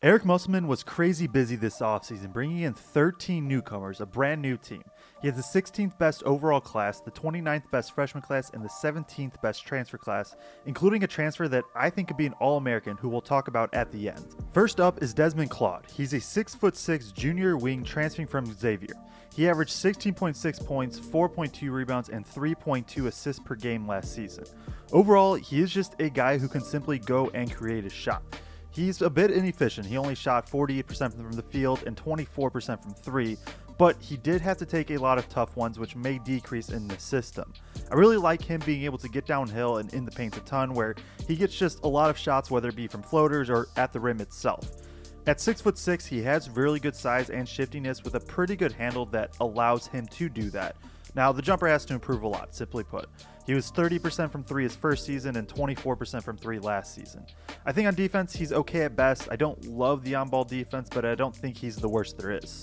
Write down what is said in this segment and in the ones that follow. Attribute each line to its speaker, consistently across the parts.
Speaker 1: Eric Musselman was crazy busy this offseason, bringing in 13 newcomers, a brand new team. He has the 16th best overall class, the 29th best freshman class, and the 17th best transfer class, including a transfer that I think could be an All-American who we'll talk about at the end. First up is Desmond Claude. He's a 6'6" junior wing transferring from Xavier. He averaged 16.6 points, 4.2 rebounds, and 3.2 assists per game last season. Overall, he is just a guy who can simply go and create a shot. He's a bit inefficient. He only shot 48% from the field and 24% from three, but he did have to take a lot of tough ones, which may decrease in the system. I really like him being able to get downhill and in the paint a ton, where he gets just a lot of shots, whether it be from floaters or at the rim itself. At 6'6", he has really good size and shiftiness with a pretty good handle that allows him to do that. Now, the jumper has to improve a lot, simply put. He was 30% from three his first season and 24% from three last season. I think on defense, he's okay at best. I don't love the on-ball defense, but I don't think he's the worst there is.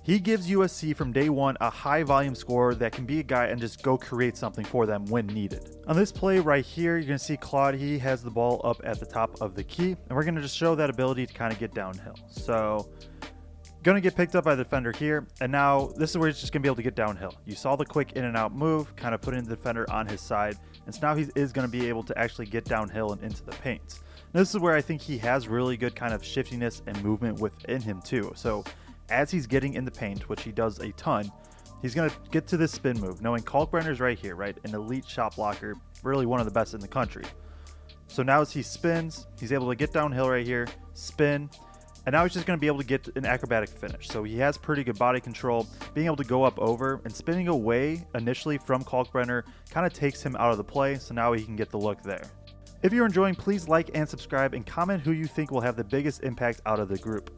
Speaker 1: He gives USC from day one a high volume scorer that can be a guy and just go create something for them when needed. On this play right here, you're going to see Claude, he has the ball up at the top of the key, and we're going to just show that ability to kind of get downhill. So, going to get picked up by the defender here, and now this is where he's just going to be able to get downhill. You saw the quick in and out move, kind of putting the defender on his side, and so now he is going to be able to actually get downhill and into the paint. Now, this is where I think he has really good kind of shiftiness and movement within him too. So as he's getting in the paint, which he does a ton, he's going to get to this spin move, knowing Kalkbrenner's right here, right? An elite shot blocker, really one of the best in the country. So now as he spins, he's able to get downhill right here, spin, and now he's just going to be able to get an acrobatic finish. So he has pretty good body control, being able to go up over, and spinning away initially from Kalkbrenner kind of takes him out of the play, so now he can get the look there. If you're enjoying, please like and subscribe and comment who you think will have the biggest impact out of the group.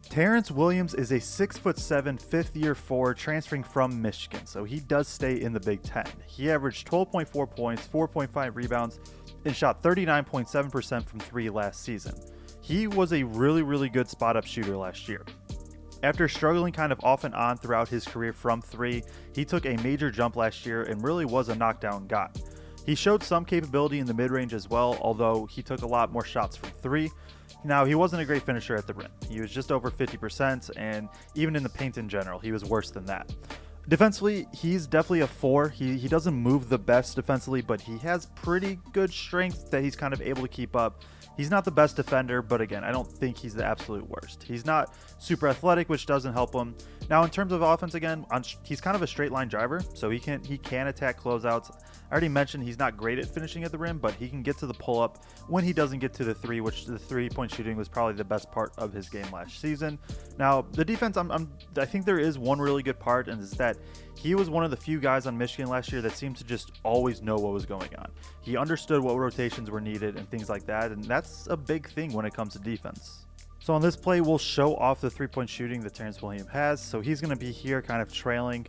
Speaker 1: Terrence Williams is a 6'7", fifth-year forward transferring from Michigan, so he does stay in the Big Ten. He averaged 12.4 points, 4.5 rebounds, and shot 39.7% from three last season. He was a really good spot-up shooter last year. After struggling kind of off and on throughout his career from three, he took a major jump last year and really was a knockdown guy. He showed some capability in the mid-range as well, although he took a lot more shots from three. Now, he wasn't a great finisher at the rim. He was just over 50%, and even in the paint in general, he was worse than that. Defensively, he's definitely a 4. He doesn't move the best defensively, but he has pretty good strength that he's kind of able to keep up. He's not the best defender, but again, I don't think he's the absolute worst. He's not super athletic, which doesn't help him. Now, in terms of offense, again, he's kind of a straight line driver, so he can attack closeouts. I already mentioned he's not great at finishing at the rim, but he can get to the pull-up when he doesn't get to the three, which the three-point shooting was probably the best part of his game last season. Now, the defense, I think there is one really good part, and is that he was one of the few guys on Michigan last year that seemed to just always know what was going on. He understood what rotations were needed and things like that, and that's a big thing when it comes to defense. So on this play, we'll show off the three-point shooting that Terrence Williams has. So he's going to be here kind of trailing,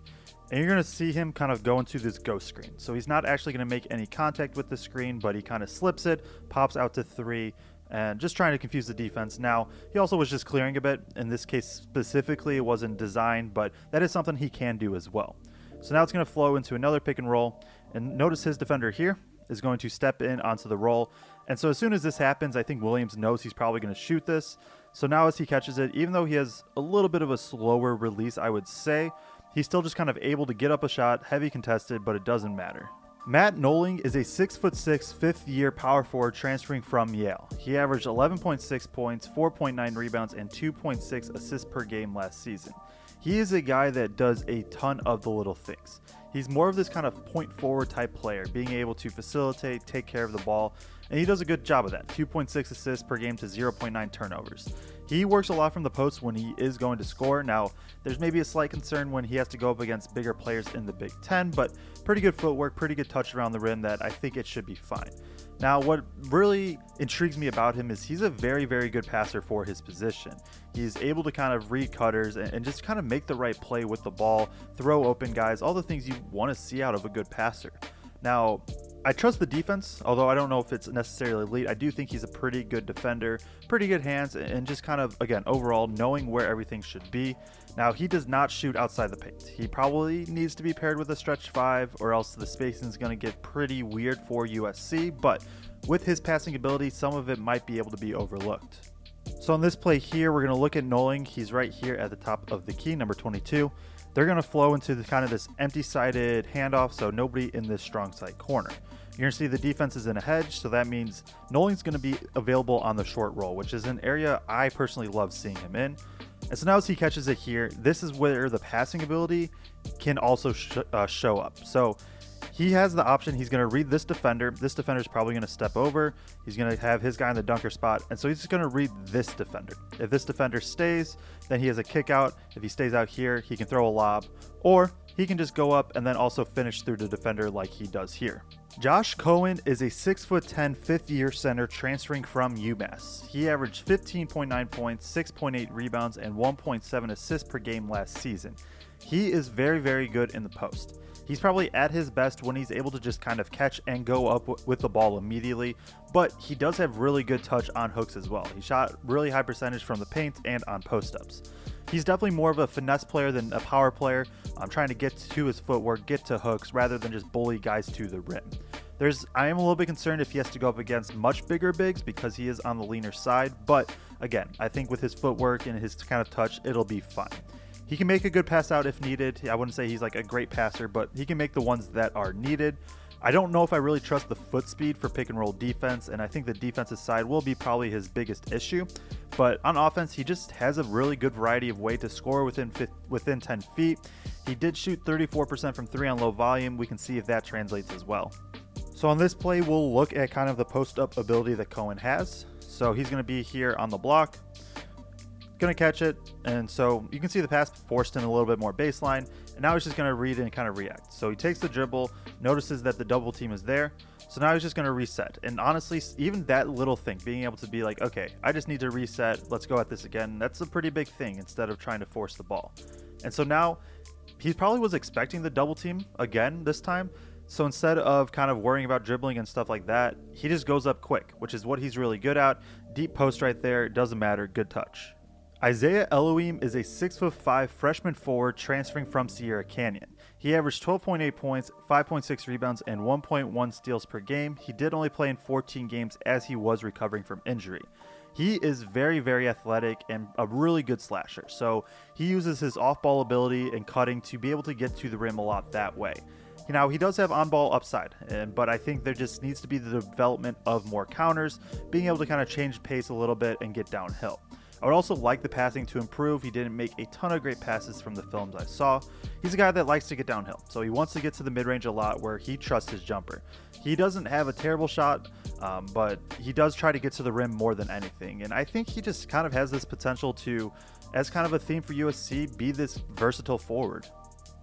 Speaker 1: and you're going to see him kind of go into this ghost screen. So he's not actually going to make any contact with the screen, but he kind of slips it, pops out to three, and just trying to confuse the defense. Now, he also was just clearing a bit. In this case specifically, it wasn't designed, but that is something he can do as well. So now it's going to flow into another pick and roll, and notice his defender here is going to step in onto the roll. And so as soon as this happens, I think Williams knows he's probably going to shoot this. So now as he catches it, even though he has a little bit of a slower release, I would say, he's still just kind of able to get up a shot, heavy contested, but it doesn't matter. Matt Nolan is a 6'6", fifth-year power forward transferring from Yale. He averaged 11.6 points, 4.9 rebounds, and 2.6 assists per game last season. He is a guy that does a ton of the little things. He's more of this kind of point forward type player, being able to facilitate, take care of the ball, and he does a good job of that. 2.6 assists per game to 0.9 turnovers. He works a lot from the post when he is going to score. Now, there's maybe a slight concern when he has to go up against bigger players in the Big Ten, but pretty good footwork, pretty good touch around the rim that I think it should be fine. Now, what really intrigues me about him is he's a very good passer for his position. He's able to kind of read cutters and just kind of make the right play with the ball, throw open guys, all the things you want to see out of a good passer. Now, I trust the defense, although I don't know if it's necessarily elite. I do think he's a pretty good defender, pretty good hands, and just kind of, again, overall, knowing where everything should be. Now, he does not shoot outside the paint. He probably needs to be paired with a stretch 5, or else the spacing is going to get pretty weird for USC, but with his passing ability, some of it might be able to be overlooked. So on this play here, we're going to look at Nolan. He's right here at the top of the key, number 22. They're going to flow into the kind of this empty-sided handoff, so nobody in this strong side corner. You're going to see the defense is in a hedge, so that means Nolan's going to be available on the short roll, which is an area I personally love seeing him in. And so now as he catches it here, this is where the passing ability can also show up. So he has the option. He's going to read this defender. This defender is probably going to step over. He's going to have his guy in the dunker spot. And so he's just going to read this defender. If this defender stays, then he has a kick out. If he stays out here, he can throw a lob, or he can just go up and then also finish through the defender like he does here. Josh Cohen is a 6'10" fifth-year center transferring from UMass. He averaged 15.9 points, 6.8 rebounds, and 1.7 assists per game last season. He is very, very good in the post. He's probably at his best when he's able to just kind of catch and go up with the ball immediately, but he does have really good touch on hooks as well. He shot really high percentage from the paint and on post-ups. He's definitely more of a finesse player than a power player, trying to get to his footwork, get to hooks, rather than just bully guys to the rim. I am a little bit concerned if he has to go up against much bigger bigs because he is on the leaner side, but again, I think with his footwork and his kind of touch, it'll be fine. He can make a good pass out if needed. I wouldn't say he's like a great passer, but he can make the ones that are needed. I don't know if I really trust the foot speed for pick and roll defense, and I think the defensive side will be probably his biggest issue. But on offense, he just has a really good variety of way to score within 10 feet. He did shoot 34% from 3 on low volume. We can see if that translates as well. So on this play, we'll look at kind of the post-up ability that Cohen has. So he's going to be here on the block, going to catch it, and so you can see the pass forced in a little bit more baseline, and now he's just going to read and kind of react. So he takes the dribble, notices that the double team is there, so now he's just going to reset. And honestly, even that little thing, being able to be like, okay, I just need to reset, let's go at this again, that's a pretty big thing instead of trying to force the ball. And so now he probably was expecting the double team again this time, so instead of kind of worrying about dribbling and stuff like that, he just goes up quick, which is what he's really good at. Deep post right there, doesn't matter, good touch. Isaiah Eloy is a 6'5" freshman forward transferring from Sierra Canyon. He averaged 12.8 points, 5.6 rebounds, and 1.1 steals per game. He did only play in 14 games as he was recovering from injury. He is very, very athletic and a really good slasher. So he uses his off-ball ability and cutting to be able to get to the rim a lot that way. Now, he does have on-ball upside, but I think there just needs to be the development of more counters, being able to kind of change pace a little bit and get downhill. I would also like the passing to improve. He didn't make a ton of great passes from the films I saw. He's a guy that likes to get downhill, so he wants to get to the mid-range a lot where he trusts his jumper. He doesn't have a terrible shot, but he does try to get to the rim more than anything, and I think he just kind of has this potential to, as kind of a theme for USC, be this versatile forward.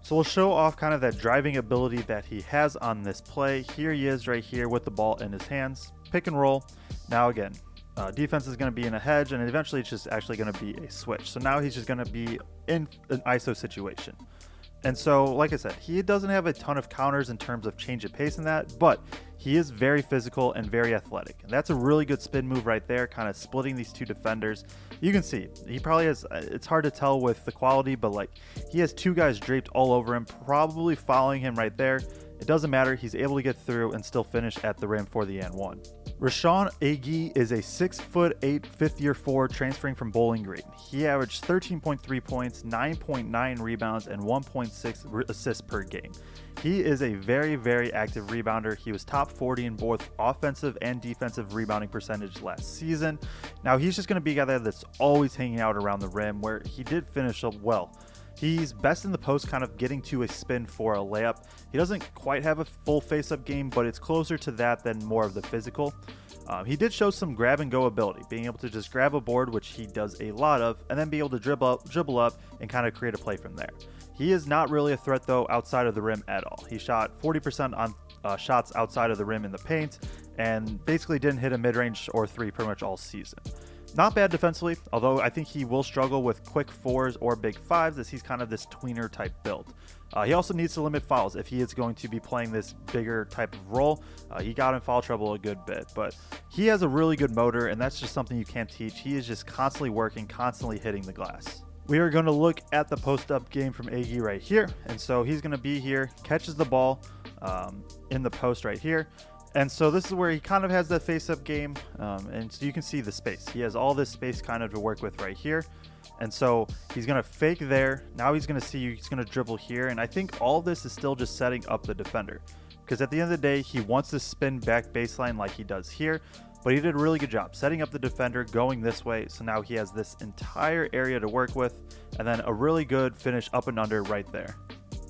Speaker 1: So we'll show off kind of that driving ability that he has on this play. Here he is right here with the ball in his hands. Pick and roll. Now again, defense is going to be in a hedge, and eventually it's just actually going to be a switch. So now he's just going to be in an ISO situation. And so, like I said, he doesn't have a ton of counters in terms of change of pace in that, but he is very physical and very athletic. And that's a really good spin move right there, kind of splitting these two defenders. You can see, he probably has, it's hard to tell with the quality, but like he has two guys draped all over him, probably following him right there. It doesn't matter, he's able to get through and still finish at the rim for the and one. Rashawn Egwu is a 6'8" fifth-year forward transferring from Bowling Green. He averaged 13.3 points, 9.9 rebounds, and 1.6 assists per game. He is a very, very active rebounder. He was top 40 in both offensive and defensive rebounding percentage last season. Now he's just going to be a guy that's always hanging out around the rim, where he did finish up well. He's best in the post, kind of getting to a spin for a layup. He doesn't quite have a full face-up game, but it's closer to that than more of the physical. He did show some grab-and-go ability, being able to just grab a board, which he does a lot of, and then be able to dribble up and kind of create a play from there. He is not really a threat, though, outside of the rim at all. He shot 40% on shots outside of the rim in the paint, and basically didn't hit a mid-range or three pretty much all season. Not bad defensively, although I think he will struggle with quick fours or big fives, as he's kind of this tweener type build. He also needs to limit fouls if he is going to be playing this bigger type of role. He got in foul trouble a good bit, but he has a really good motor, and that's just something you can't teach. He is just constantly working, constantly hitting the glass. We are going to look at the post-up game from Egwu right here, and so he's going to be here, catches the ball in the post right here, And so this is where he kind of has that face-up game, and so you can see the space. He has all this space kind of to work with right here. And so he's going to fake there. Now he's going to see he's going to dribble here. And I think all of this is still just setting up the defender. Because at the end of the day, he wants to spin back baseline like he does here. But he did a really good job setting up the defender going this way. So now he has this entire area to work with. And then a really good finish up and under right there.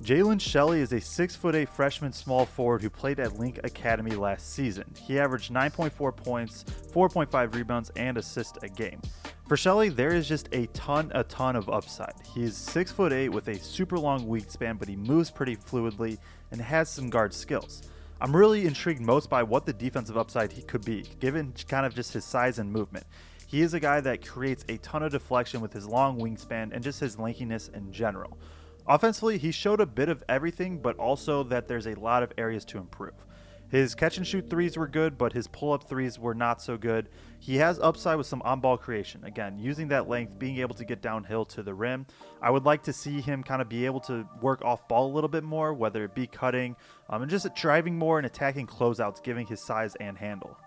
Speaker 1: Jaylen Shelly is a 6'8" freshman small forward who played at Link Academy last season. He averaged 9.4 points, 4.5 rebounds, and assists a game. For Shelly, there is just a ton of upside. He's 6'8" with a super long wingspan, but he moves pretty fluidly and has some guard skills. I'm really intrigued most by what the defensive upside he could be, given kind of just his size and movement. He is a guy that creates a ton of deflection with his long wingspan and just his lankiness in general. Offensively, he showed a bit of everything, but also that there's a lot of areas to improve. His catch and shoot threes were good, but his pull-up threes were not so good. He has upside with some on-ball creation. Again, using that length, being able to get downhill to the rim. I would like to see him kind of be able to work off ball a little bit more, whether it be cutting, and just driving more and attacking closeouts, giving his size and handle.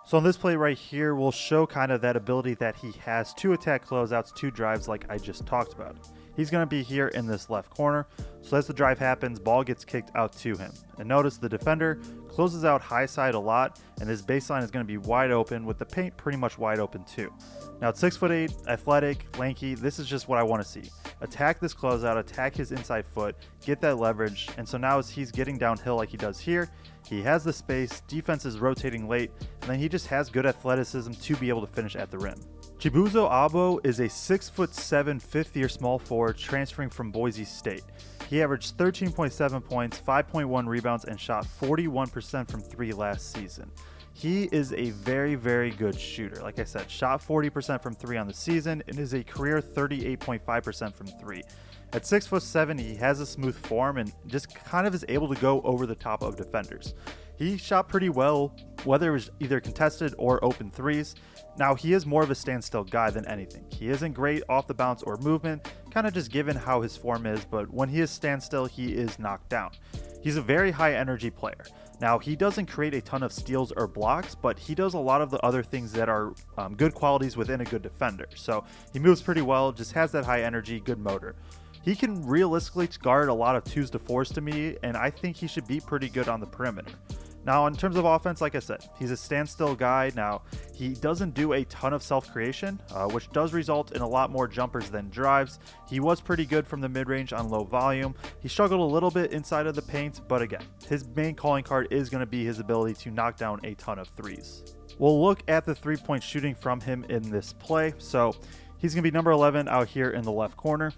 Speaker 1: So on this play right here, we'll show kind of that ability that he has to attack closeouts, to drives like I just talked about. He's going to be here in this left corner. So as the drive happens, ball gets kicked out to him. And notice the defender closes out high side a lot, and his baseline is going to be wide open with the paint pretty much wide open too. Now it's 6'8", athletic, lanky. This is just what I want to see. Attack this closeout, attack his inside foot, get that leverage. And so now as he's getting downhill like he does here, he has the space, defense is rotating late, and then he just has good athleticism to be able to finish at the rim. Chibuzo Egwu is a 6'7" fifth-year small forward transferring from Boise State. He averaged 13.7 points, 5.1 rebounds, and shot 41% from 3 last season. He is a very, very good shooter. Like I said, shot 40% from 3 on the season and is a career 38.5% from 3. At 6'7", he has a smooth form and just kind of is able to go over the top of defenders. He shot pretty well, whether it was either contested or open threes. Now, he is more of a standstill guy than anything. He isn't great off the bounce or movement, kind of just given how his form is, but when he is standstill, he is knocked down. He's a very high energy player. Now, he doesn't create a ton of steals or blocks, but he does a lot of the other things that are good qualities within a good defender. So he moves pretty well, just has that high energy, good motor. He can realistically guard a lot of 2s to 4s to me, and I think he should be pretty good on the perimeter. Now, in terms of offense, like I said, he's a standstill guy. Now, he doesn't do a ton of self-creation, which does result in a lot more jumpers than drives. He was pretty good from the mid-range on low volume. He struggled a little bit inside of the paint, but again, his main calling card is going to be his ability to knock down a ton of threes. We'll look at the three-point shooting from him in this play. So he's going to be number 11 out here in the left corner.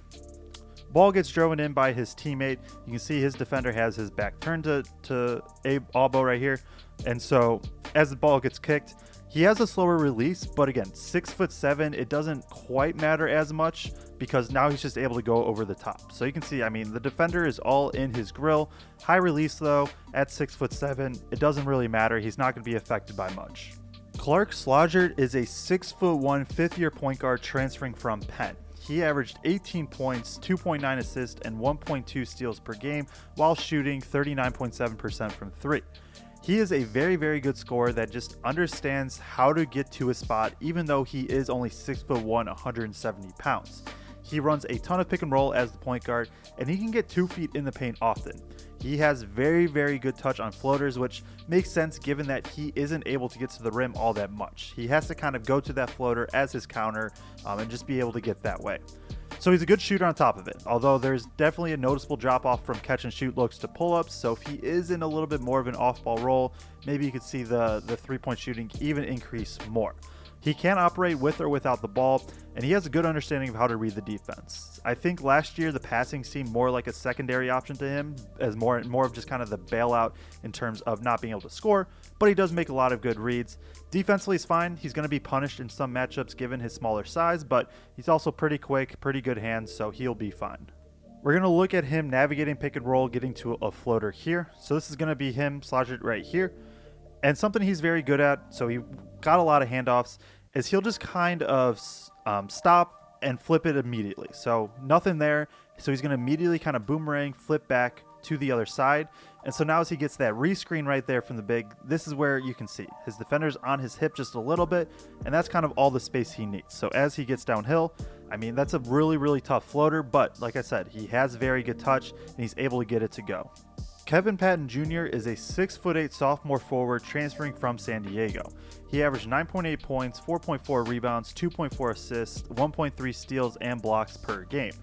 Speaker 1: Ball gets driven in by his teammate. You can see his defender has his back turned to Egwu right here. And so as the ball gets kicked, he has a slower release, but again, 6'7", it doesn't quite matter as much because now he's just able to go over the top. So you can see, I mean, the defender is all in his grill. High release though, at 6'7", it doesn't really matter. He's not going to be affected by much. Clark Sluder is a 6'1" fifth-year point guard transferring from Penn. He averaged 18 points, 2.9 assists, and 1.2 steals per game while shooting 39.7% from 3. He is a very, very good scorer that just understands how to get to a spot even though he is only 6'1", 170 pounds. He runs a ton of pick and roll as the point guard, and he can get 2 feet in the paint often. He has very, very good touch on floaters, which makes sense given that he isn't able to get to the rim all that much. He has to kind of go to that floater as his counter and just be able to get that way. So he's a good shooter on top of it, although there's definitely a noticeable drop off from catch and shoot looks to pull-ups. So if he is in a little bit more of an off-ball role, maybe you could see the three-point shooting even increase more. He can operate with or without the ball, and he has a good understanding of how to read the defense. I think last year the passing seemed more like a secondary option to him, as more of just kind of the bailout in terms of not being able to score, but he does make a lot of good reads. Defensively is fine. He's going to be punished in some matchups given his smaller size, but he's also pretty quick, pretty good hands, so he'll be fine. We're going to look at him navigating pick and roll, getting to a floater here. So this is going to be him slotted right here. And something he's very good at, so he got a lot of handoffs, is he'll just kind of stop and flip it immediately. So nothing there. So he's going to immediately kind of boomerang, flip back to the other side. And so now as he gets that rescreen right there from the big, this is where you can see his defender's on his hip just a little bit, and that's kind of all the space he needs. So as he gets downhill, I mean, that's a really, really tough floater, but like I said, he has very good touch, and he's able to get it to go. Patton Jr. is a 6'8" sophomore forward transferring from San Diego. He averaged 9.8 points, 4.4 rebounds, 2.4 assists, 1.3 steals and blocks per game.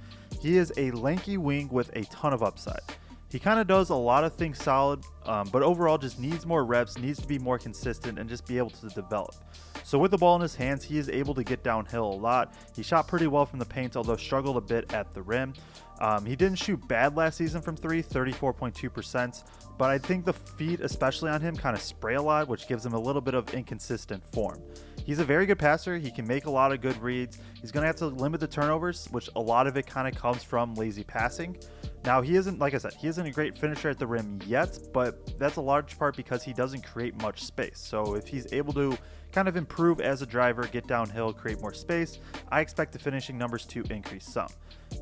Speaker 1: He is a lanky wing with a ton of upside. He kind of does a lot of things solid, but overall just needs more reps, needs to be more consistent, and just be able to develop. So with the ball in his hands, he is able to get downhill a lot. He shot pretty well from the paint, although struggled a bit at the rim. He didn't shoot bad last season from three, 34.2%, but I think the feet, especially on him, kind of spray a lot, which gives him a little bit of inconsistent form. He's a very good passer. He can make a lot of good reads. He's going to have to limit the turnovers, which a lot of it kind of comes from lazy passing. Now, he isn't, like I said, he isn't a great finisher at the rim yet, but that's a large part because he doesn't create much space. So if he's able to kind of improve as a driver, get downhill, create more space, I expect the finishing numbers to increase some.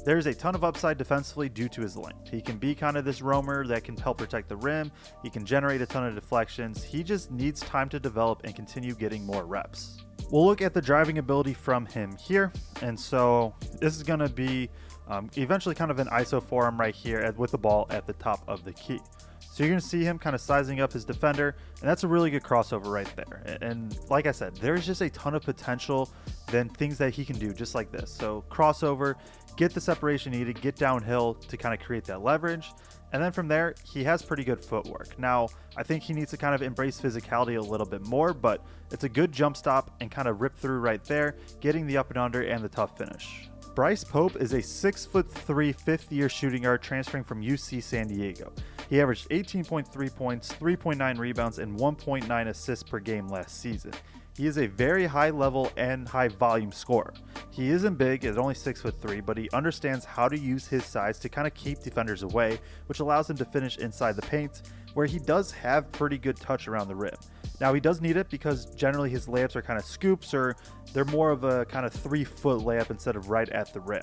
Speaker 1: There's a ton of upside defensively due to his length. He can be kind of this roamer that can help protect the rim. He can generate a ton of deflections. He just needs time to develop and continue getting more reps. We'll look at the driving ability from him here. And so this is going to be eventually kind of an ISO for him right here with the ball at the top of the key. So you're going to see him kind of sizing up his defender, and that's a really good crossover right there. And like I said, there's just a ton of potential than things that he can do just like this. So crossover, get the separation needed, get downhill to kind of create that leverage. And then from there, he has pretty good footwork. Now, I think he needs to kind of embrace physicality a little bit more, but it's a good jump stop and kind of rip through right there, getting the up and under and the tough finish. Bryce Pope is a 6'3" fifth-year shooting guard transferring from UC San Diego. He averaged 18.3 points, 3.9 rebounds, and 1.9 assists per game last season. He is a very high level and high volume scorer. He isn't big at only 6'3", but he understands how to use his size to kind of keep defenders away, which allows him to finish inside the paint, where he does have pretty good touch around the rim. Now he does need it because generally his layups are kind of scoops, or they're more of a kind of 3-foot layup instead of right at the rim.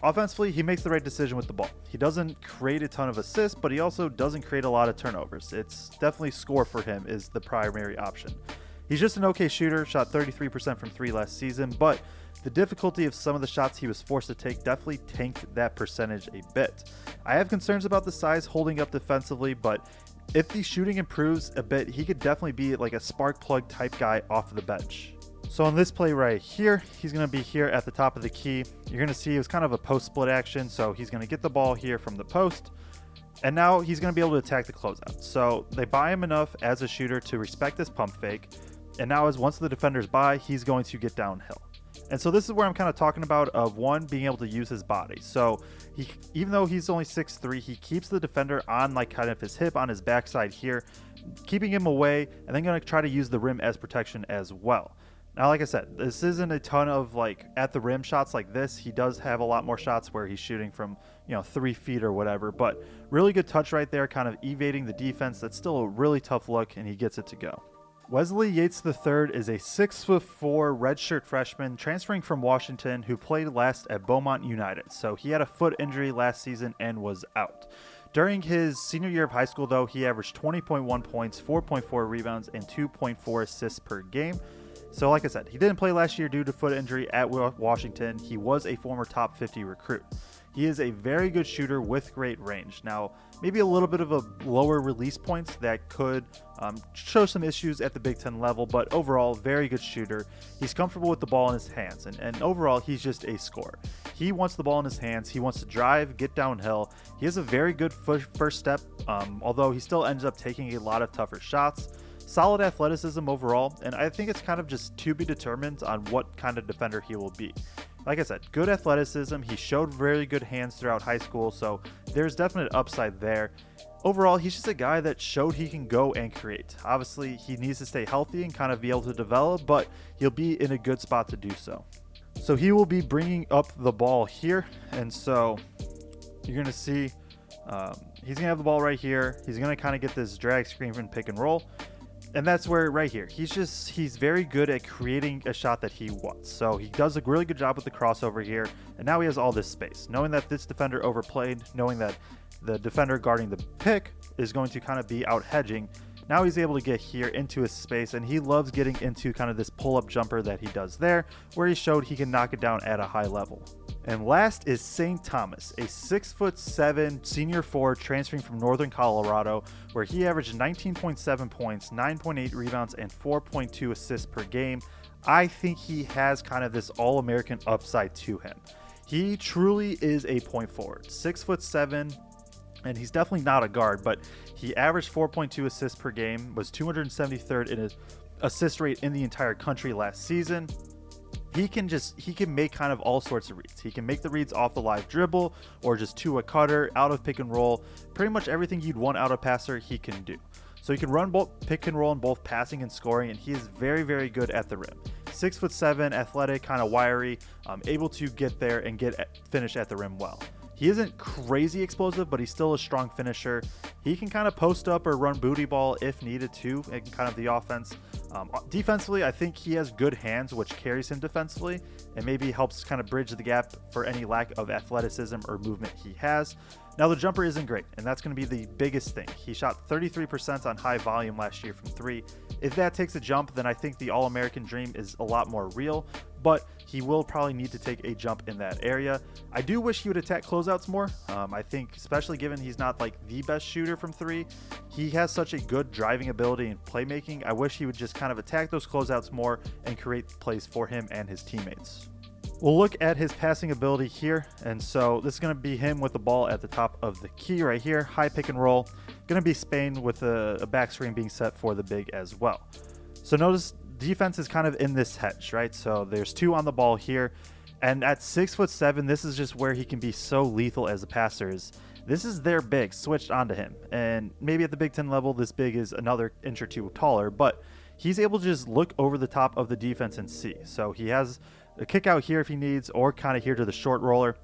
Speaker 1: Offensively, he makes the right decision with the ball. He doesn't create a ton of assists, but he also doesn't create a lot of turnovers. It's definitely score for him is the primary option. He's just an okay shooter, shot 33% from three last season, but the difficulty of some of the shots he was forced to take definitely tanked that percentage a bit. I have concerns about the size holding up defensively, but if the shooting improves a bit, he could definitely be like a spark plug type guy off of the bench. So on this play right here, he's going to be here at the top of the key. You're going to see it was kind of a post split action, so he's going to get the ball here from the post, and now he's going to be able to attack the closeout. So they buy him enough as a shooter to respect this pump fake, and now as once the defender's by, he's going to get downhill. And so this is where I'm kind of talking about of one, being able to use his body. So he, even though he's only 6'3", he keeps the defender on like kind of his hip on his backside here, keeping him away, and then going to try to use the rim as protection as well. Now, like I said, this isn't a ton of like at the rim shots like this. He does have a lot more shots where he's shooting from, 3 feet or whatever, but really good touch right there, kind of evading the defense. That's still a really tough look, and he gets it to go. Wesley Yates III is a 6'4" redshirt freshman transferring from Washington who played last at Beaumont United. So he had a foot injury last season and was out. During his senior year of high school, though, he averaged 20.1 points, 4.4 rebounds, and 2.4 assists per game. So like I said, he didn't play last year due to foot injury at Washington. He was a former top 50 recruit. He is a very good shooter with great range. Now, maybe a little bit of a lower release points that could show some issues at the Big Ten level, but overall, very good shooter. He's comfortable with the ball in his hands, and overall, he's just a scorer. He wants the ball in his hands. He wants to drive, get downhill. He has a very good first step, although he still ends up taking a lot of tougher shots. Solid athleticism overall, and I think it's kind of just to be determined on what kind of defender he will be. Like I said, good athleticism. He showed very good hands throughout high school, so there's definite upside there. Overall, he's just a guy that showed he can go and create. Obviously, he needs to stay healthy and kind of be able to develop, but he'll be in a good spot to do so. So he will be bringing up the ball here, and so you're going to see he's going to have the ball right here. He's going to kind of get this drag screen and pick and roll. And that's where right here, he's very good at creating a shot that he wants. So he does a really good job with the crossover here. And now he has all this space. Knowing that this defender overplayed, knowing that the defender guarding the pick is going to kind of be out hedging, now he's able to get here into his space, and he loves getting into kind of this pull-up jumper that he does there, where he showed he can knock it down at a high level. And last is St. Thomas, a 6'7" senior forward transferring from Northern Colorado, where he averaged 19.7 points, 9.8 rebounds, and 4.2 assists per game. I think he has kind of this All-American upside to him. He truly is a point forward, 6'7", and he's definitely not a guard, but he averaged 4.2 assists per game, was 273rd in his assist rate in the entire country last season. He can make kind of all sorts of reads. He can make the reads off the live dribble or just to a cutter, out of pick and roll. Pretty much everything you'd want out of passer, he can do. So he can run both pick and roll in both passing and scoring, and he is very, very good at the rim. 6'7", athletic, kind of wiry, able to get there and finish at the rim well. He isn't crazy explosive, but he's still a strong finisher. He can kind of post up or run booty ball if needed to in kind of the offense. Defensively, I think he has good hands, which carries him defensively and maybe helps kind of bridge the gap for any lack of athleticism or movement he has. Now, the jumper isn't great, and that's going to be the biggest thing. He shot 33% on high volume last year from 3. If that takes a jump, then I think the All-American dream is a lot more real, but he will probably need to take a jump in that area. I do wish he would attack closeouts more. I think, especially given he's not like the best shooter from 3, he has such a good driving ability and playmaking. I wish he would just kind of attack those closeouts more and create plays for him and his teammates. We'll look at his passing ability here, and so this is going to be him with the ball at the top of the key right here, high pick and roll. Going to be Spain with a back screen being set for the big as well. So notice defense is kind of in this hedge, right? So there's 2 on the ball here, and at 6'7", this is just where he can be so lethal as a passer. This is their big switched onto him, and maybe at the Big Ten level, this big is another inch or 2 taller, but he's able to just look over the top of the defense and see. So he has a kick out here if he needs, or kind of here to the short roller.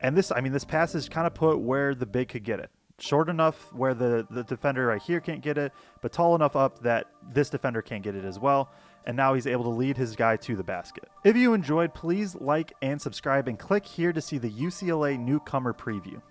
Speaker 1: And this pass is kind of put where the big could get it. Short enough where the defender right here can't get it, but tall enough up that this defender can't get it as well. And now he's able to lead his guy to the basket. If you enjoyed, please like and subscribe, and click here to see the UCLA newcomer preview.